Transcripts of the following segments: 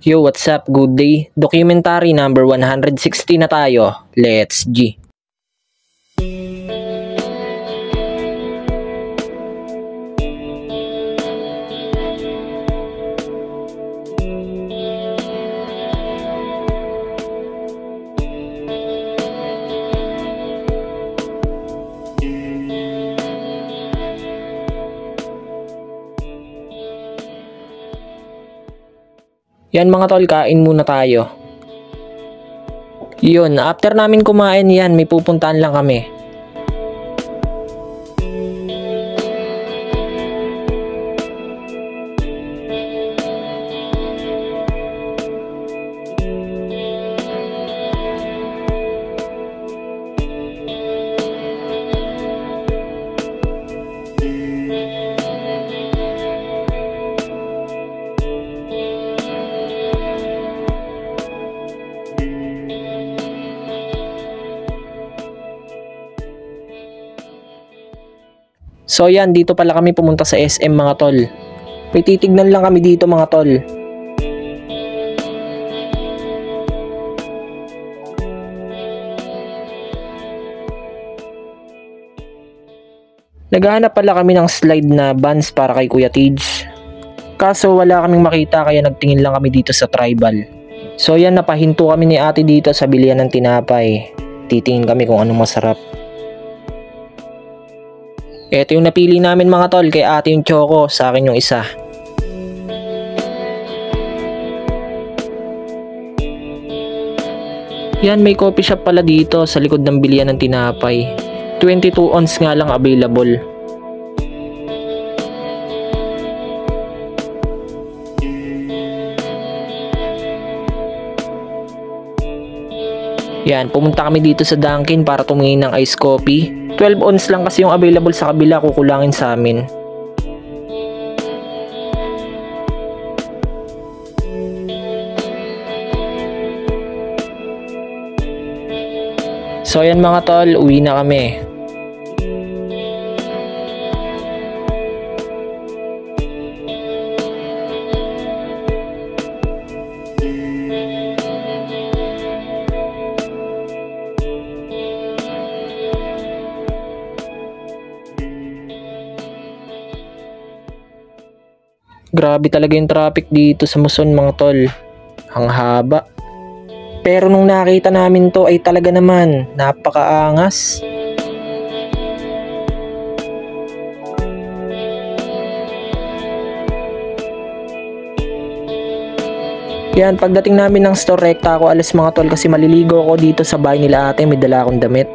Yo, what's up? Good day. Documentary number 160 na tayo. Let's G. Yan mga tol, kain muna tayo. Yun, after namin kumain yan, may pupuntahan lang kami. So yan, dito pala kami pumunta sa SM mga tol. May titignan lang kami dito mga tol. Naghahanap pala kami ng slide na buns para kay Kuya Tej. Kaso wala kaming makita kaya nagtingin lang kami dito sa Tribal. So yan, napahinto kami ni ate dito sa bilihan ng tinapay. Titingin kami kung anong masarap. Ito yung napili namin mga tol, kay ate yung choco, sa akin yung isa. Yan, may coffee shop pala dito sa likod ng bilihan ng tinapay. 22 ounce nga lang available. Yan, pumunta kami dito sa Dunkin para tumingin ng ice coffee. 12 ounce lang kasi yung available sa kabila, kukulangin sa amin. So yan mga tol, uwi na kami. Grabe talaga yung traffic dito sa Muson mga tol. Ang haba. Pero nung nakita namin to ay talaga naman napakaangas. Yan, pagdating namin ng store, rekta ako alas mga tol kasi maliligo ako dito sa bahay nila ate, may dala akong damit.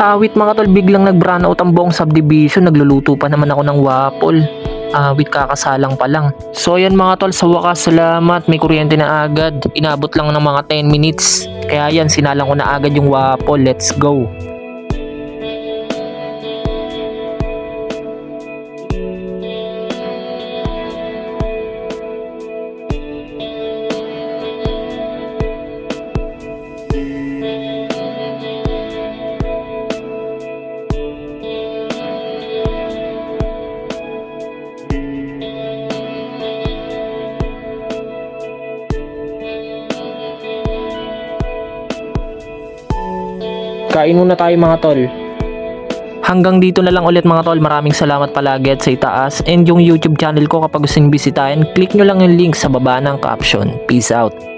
Awit mga tol, biglang nag-brown out ang buong subdivision. Nagluluto pa naman ako ng waffle. Awit, kakasalang pa lang. So yan mga tol, sa wakas salamat, may kuryente na agad. Inabot lang ng mga 10 minutes. Kaya yan, sinalang ko na agad yung waffle. Let's go. Kain muna tayo mga tol. Hanggang dito na lang ulit mga tol. Maraming salamat palagi at sa itaas. And yung YouTube channel ko, kapag gusto nyo bisitahin, click nyo lang yung link sa baba ng caption. Peace out.